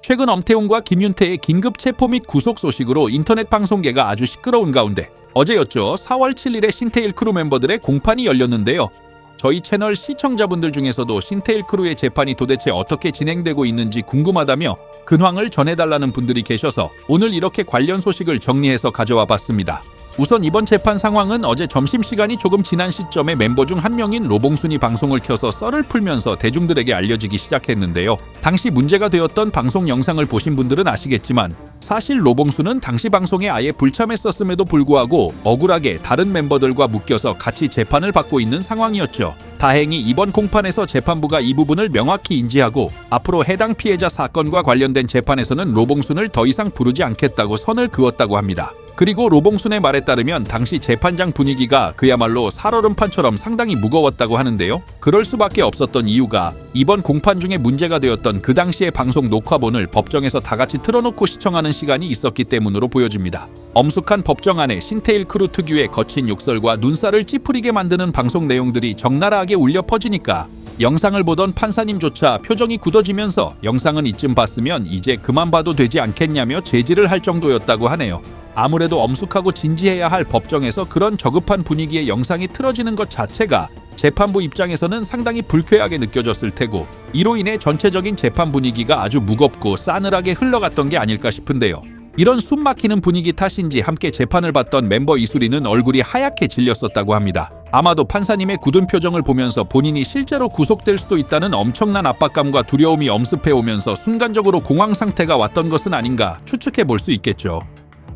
최근 엄태웅과 김윤태의 긴급 체포 및 구속 소식으로 인터넷 방송계가 아주 시끄러운 가운데 어제였죠. 4월 7일에 신태일 크루 멤버들의 공판이 열렸는데요. 저희 채널 시청자분들 중에서도 신태일 크루의 재판이 도대체 어떻게 진행되고 있는지 궁금하다며 근황을 전해달라는 분들이 계셔서 오늘 이렇게 관련 소식을 정리해서 가져와 봤습니다. 우선 이번 재판 상황은 어제 점심시간이 조금 지난 시점에 멤버 중 한 명인 로봉순이 방송을 켜서 썰을 풀면서 대중들에게 알려지기 시작했는데요. 당시 문제가 되었던 방송 영상을 보신 분들은 아시겠지만 사실 로봉순은 당시 방송에 아예 불참했었음에도 불구하고 억울하게 다른 멤버들과 묶여서 같이 재판을 받고 있는 상황이었죠. 다행히 이번 공판에서 재판부가 이 부분을 명확히 인지하고 앞으로 해당 피해자 사건과 관련된 재판에서는 로봉순을 더 이상 부르지 않겠다고 선을 그었다고 합니다. 그리고 로봉순의 말에 따르면 당시 재판장 분위기가 그야말로 살얼음판처럼 상당히 무거웠다고 하는데요. 그럴 수밖에 없었던 이유가 이번 공판 중에 문제가 되었던 그 당시의 방송 녹화본을 법정에서 다 같이 틀어놓고 시청하는 시간이 있었기 때문으로 보여집니다. 엄숙한 법정 안에 신태일 크루 특유의 거친 욕설과 눈살을 찌푸리게 만드는 방송 내용들이 적나라하게 울려 퍼지니까 영상을 보던 판사님조차 표정이 굳어지면서 영상은 이쯤 봤으면 이제 그만 봐도 되지 않겠냐며 제지를 할 정도였다고 하네요. 아무래도 엄숙하고 진지해야 할 법정에서 그런 저급한 분위기의 영상이 틀어지는 것 자체가 재판부 입장에서는 상당히 불쾌하게 느껴졌을 테고 이로 인해 전체적인 재판 분위기가 아주 무겁고 싸늘하게 흘러갔던 게 아닐까 싶은데요. 이런 숨막히는 분위기 탓인지 함께 재판을 받던 멤버 이수리는 얼굴이 하얗게 질렸었다고 합니다. 아마도 판사님의 굳은 표정을 보면서 본인이 실제로 구속될 수도 있다는 엄청난 압박감과 두려움이 엄습해오면서 순간적으로 공황 상태가 왔던 것은 아닌가 추측해 볼 수 있겠죠.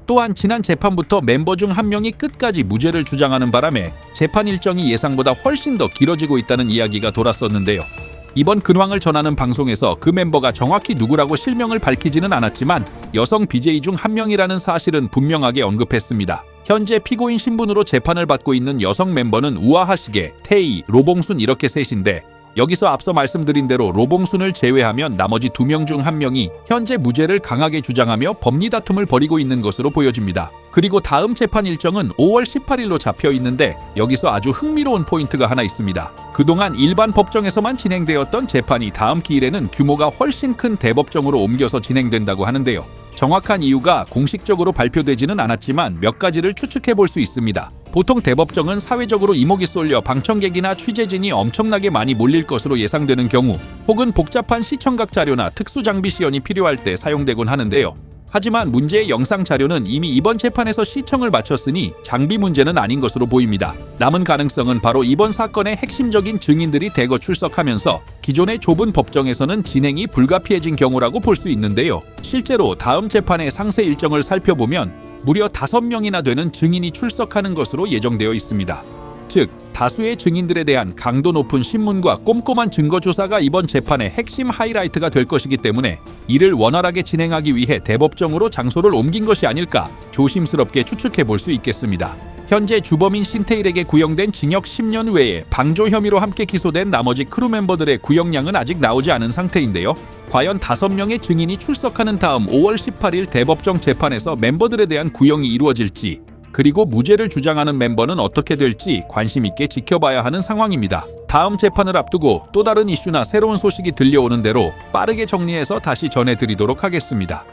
또한 지난 재판부터 멤버 중 한 명이 끝까지 무죄를 주장하는 바람에 재판 일정이 예상보다 훨씬 더 길어지고 있다는 이야기가 돌았었는데요. 이번 근황을 전하는 방송에서 그 멤버가 정확히 누구라고 실명을 밝히지는 않았지만 여성 BJ 중 한 명이라는 사실은 분명하게 언급했습니다. 현재 피고인 신분으로 재판을 받고 있는 여성 멤버는 우아하시게, 태희, 로봉순 이렇게 셋인데 여기서 앞서 말씀드린 대로 로봉순을 제외하면 나머지 2명 중 1명이 현재 무죄를 강하게 주장하며 법리 다툼을 벌이고 있는 것으로 보여집니다. 그리고 다음 재판 일정은 5월 18일로 잡혀 있는데 여기서 아주 흥미로운 포인트가 하나 있습니다. 그동안 일반 법정에서만 진행되었던 재판이 다음 기일에는 규모가 훨씬 큰 대법정으로 옮겨서 진행된다고 하는데요. 정확한 이유가 공식적으로 발표되지는 않았지만 몇 가지를 추측해 볼 수 있습니다. 보통 대법정은 사회적으로 이목이 쏠려 방청객이나 취재진이 엄청나게 많이 몰릴 것으로 예상되는 경우 혹은 복잡한 시청각 자료나 특수 장비 시연이 필요할 때 사용되곤 하는데요. 하지만 문제의 영상 자료는 이미 이번 재판에서 시청을 마쳤으니 장비 문제는 아닌 것으로 보입니다. 남은 가능성은 바로 이번 사건의 핵심적인 증인들이 대거 출석하면서 기존의 좁은 법정에서는 진행이 불가피해진 경우라고 볼 수 있는데요. 실제로 다음 재판의 상세 일정을 살펴보면 무려 5명이나 되는 증인이 출석하는 것으로 예정되어 있습니다. 즉, 다수의 증인들에 대한 강도 높은 신문과 꼼꼼한 증거 조사가 이번 재판의 핵심 하이라이트가 될 것이기 때문에 이를 원활하게 진행하기 위해 대법정으로 장소를 옮긴 것이 아닐까 조심스럽게 추측해 볼 수 있겠습니다. 현재 주범인 신태일에게 구형된 징역 10년 외에 방조 혐의로 함께 기소된 나머지 크루 멤버들의 구형량은 아직 나오지 않은 상태인데요. 과연 5명의 증인이 출석하는 다음 5월 18일 대법정 재판에서 멤버들에 대한 구형이 이루어질지 그리고 무죄를 주장하는 멤버는 어떻게 될지 관심 있게 지켜봐야 하는 상황입니다. 다음 재판을 앞두고 또 다른 이슈나 새로운 소식이 들려오는 대로 빠르게 정리해서 다시 전해드리도록 하겠습니다.